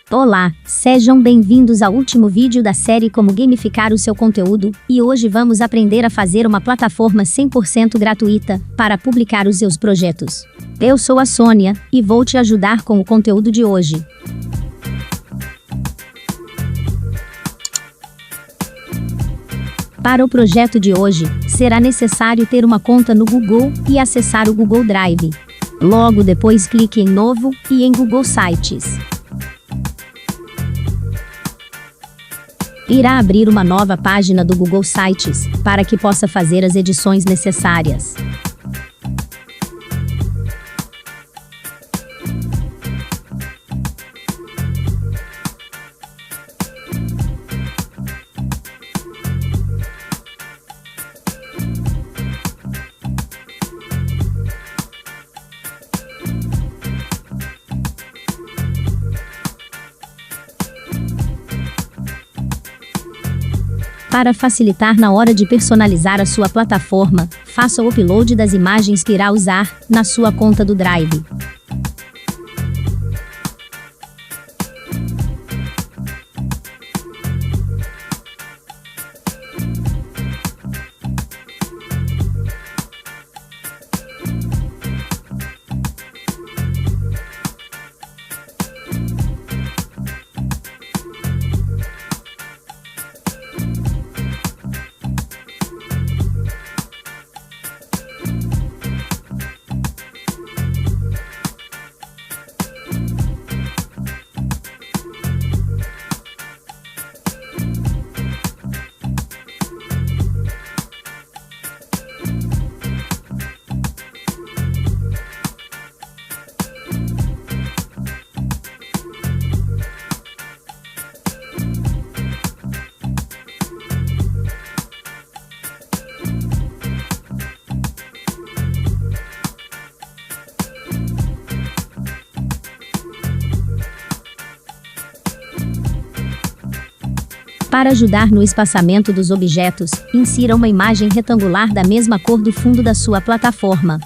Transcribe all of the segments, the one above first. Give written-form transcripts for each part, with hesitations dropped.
Olá, sejam bem-vindos ao último vídeo da série Como Gamificar o Seu Conteúdo, e hoje vamos aprender a fazer uma plataforma 100% gratuita para publicar os seus projetos. Eu sou a Sônia, e vou te ajudar com o conteúdo de hoje. Para o projeto de hoje, será necessário ter uma conta no Google e acessar o Google Drive. Logo depois clique em Novo e em Google Sites. Irá abrir uma nova página do Google Sites, para que possa fazer as edições necessárias. Para facilitar na hora de personalizar a sua plataforma, faça o upload das imagens que irá usar na sua conta do Drive. Para ajudar no espaçamento dos objetos, insira uma imagem retangular da mesma cor do fundo da sua plataforma.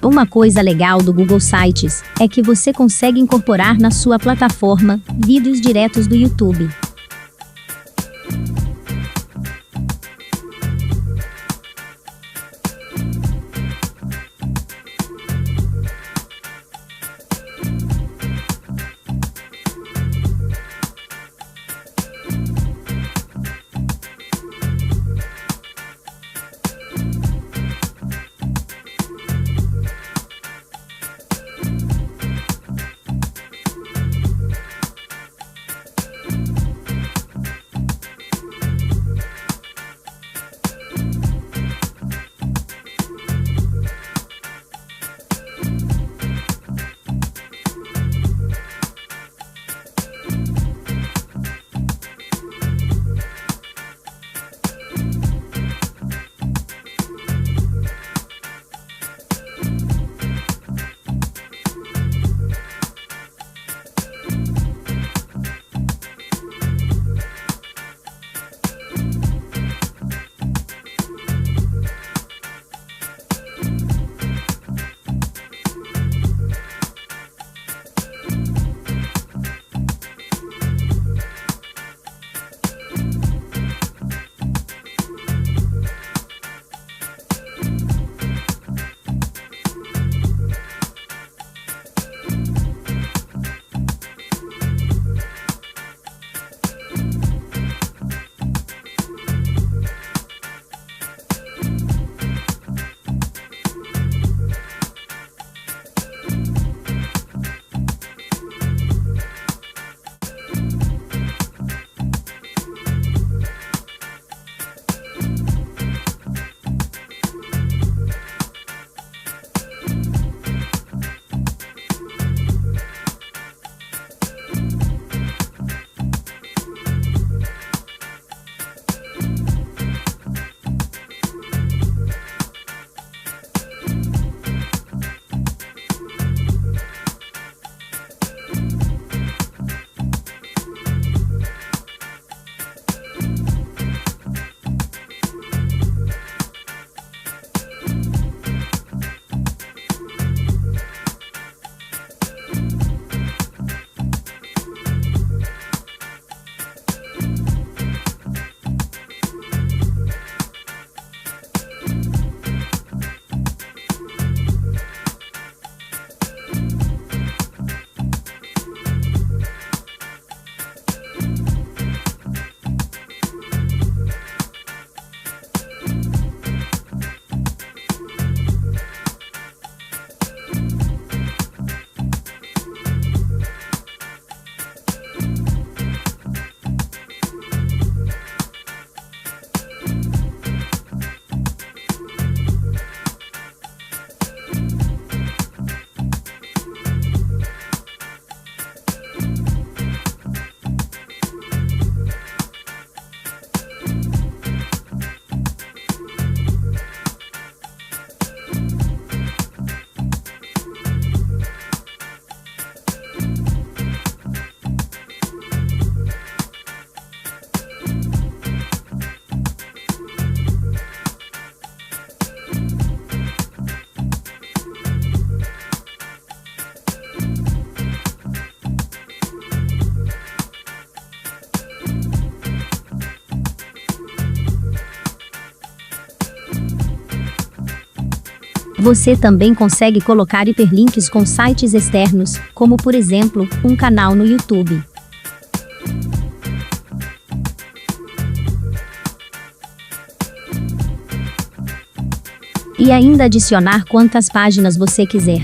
Uma coisa legal do Google Sites é que você consegue incorporar na sua plataforma vídeos diretos do YouTube. Você também consegue colocar hiperlinks com sites externos, como por exemplo, um canal no YouTube. E ainda adicionar quantas páginas você quiser.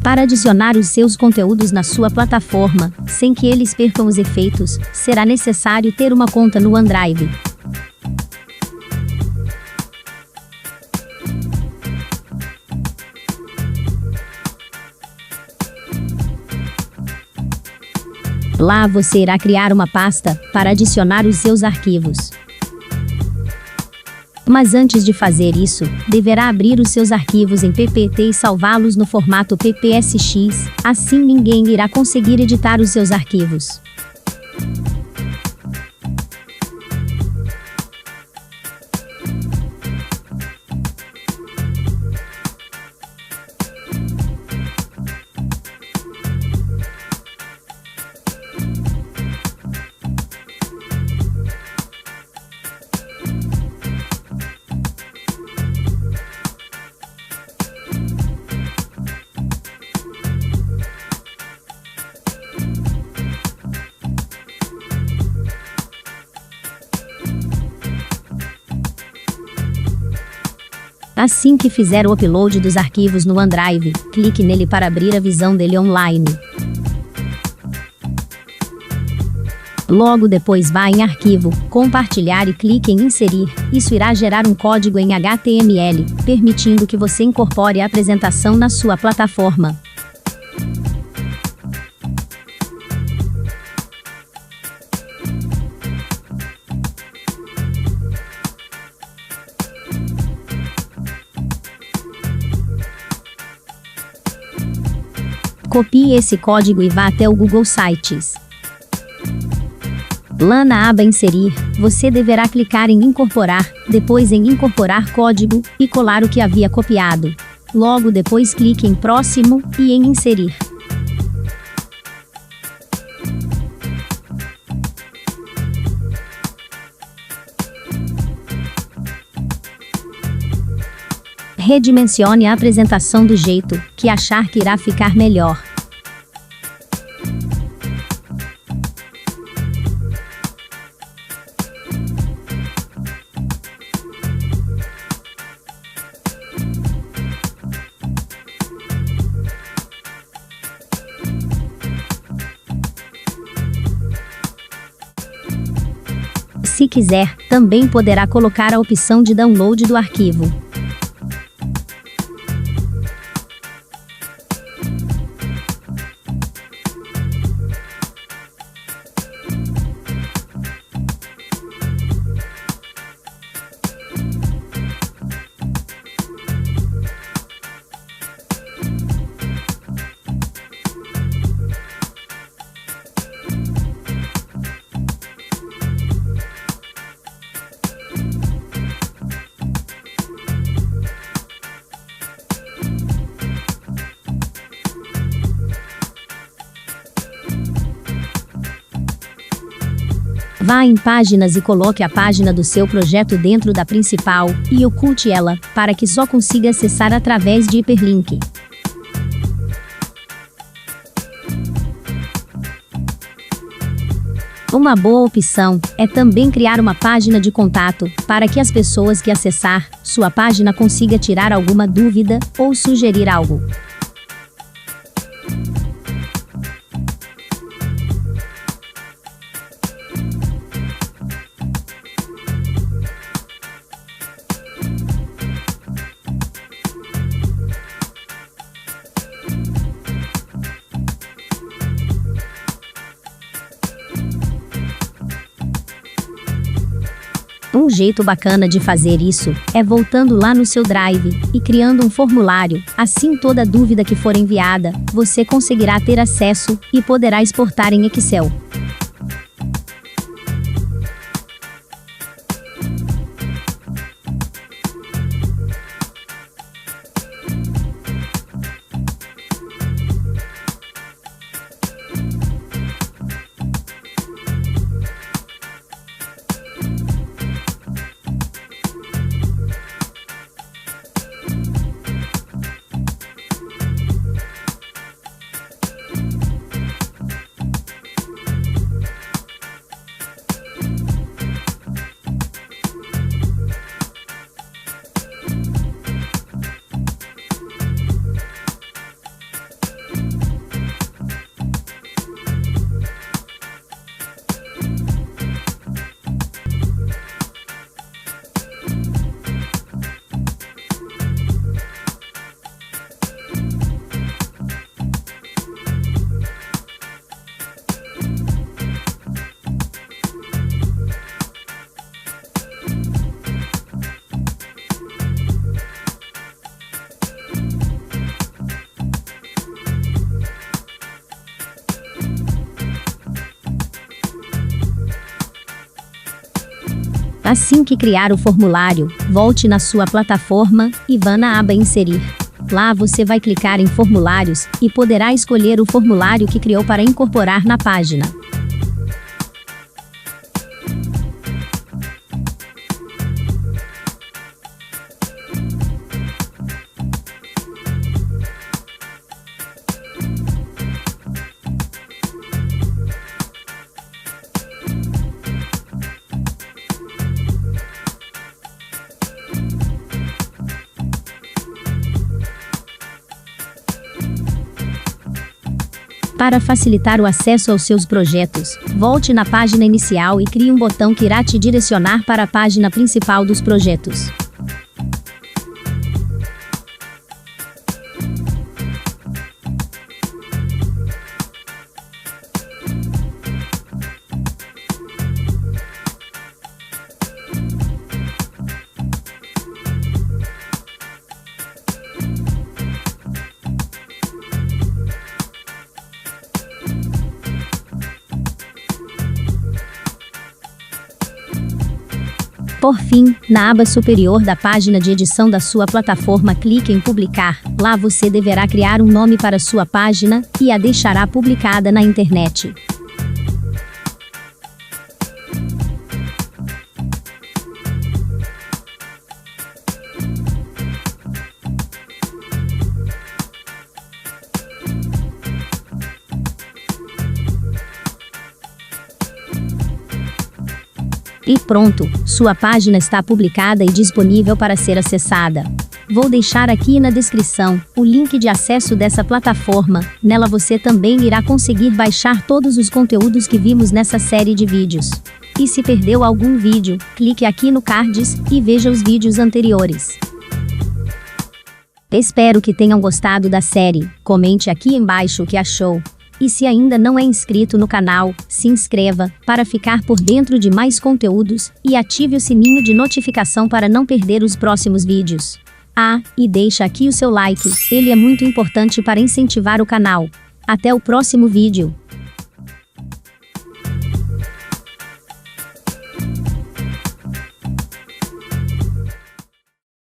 Para adicionar os seus conteúdos na sua plataforma, sem que eles percam os efeitos, será necessário ter uma conta no OneDrive. Lá você irá criar uma pasta para adicionar os seus arquivos. Mas antes de fazer isso, deverá abrir os seus arquivos em PPT e salvá-los no formato PPSX, assim ninguém irá conseguir editar os seus arquivos. Assim que fizer o upload dos arquivos no OneDrive, clique nele para abrir a visão dele online. Logo depois vá em Arquivo, Compartilhar e clique em Inserir. Isso irá gerar um código em HTML, permitindo que você incorpore a apresentação na sua plataforma. Copie esse código e vá até o Google Sites. Lá na aba Inserir, você deverá clicar em Incorporar, depois em Incorporar código, e colar o que havia copiado. Logo depois clique em Próximo, e em Inserir. Redimensione a apresentação do jeito que achar que irá ficar melhor. Se quiser, também poderá colocar a opção de download do arquivo. Vá em páginas e coloque a página do seu projeto dentro da principal, e oculte ela, para que só consiga acessar através de hiperlink. Uma boa opção é também criar uma página de contato, para que as pessoas que acessar sua página consigam tirar alguma dúvida ou sugerir algo. Um jeito bacana de fazer isso é voltando lá no seu Drive e criando um formulário. Assim, toda dúvida que for enviada, você conseguirá ter acesso e poderá exportar em Excel. Assim que criar o formulário, volte na sua plataforma e vá na aba Inserir. Lá você vai clicar em Formulários e poderá escolher o formulário que criou para incorporar na página. Para facilitar o acesso aos seus projetos, volte na página inicial e crie um botão que irá te direcionar para a página principal dos projetos. Por fim, na aba superior da página de edição da sua plataforma, clique em Publicar. Lá você deverá criar um nome para sua página e a deixará publicada na internet. E pronto, sua página está publicada e disponível para ser acessada. Vou deixar aqui na descrição o link de acesso dessa plataforma. Nela você também irá conseguir baixar todos os conteúdos que vimos nessa série de vídeos. E se perdeu algum vídeo, clique aqui no cards e veja os vídeos anteriores. Espero que tenham gostado da série, comente aqui embaixo o que achou. E se ainda não é inscrito no canal, se inscreva, para ficar por dentro de mais conteúdos, e ative o sininho de notificação para não perder os próximos vídeos. Ah, e deixa aqui o seu like, ele é muito importante para incentivar o canal. Até o próximo vídeo.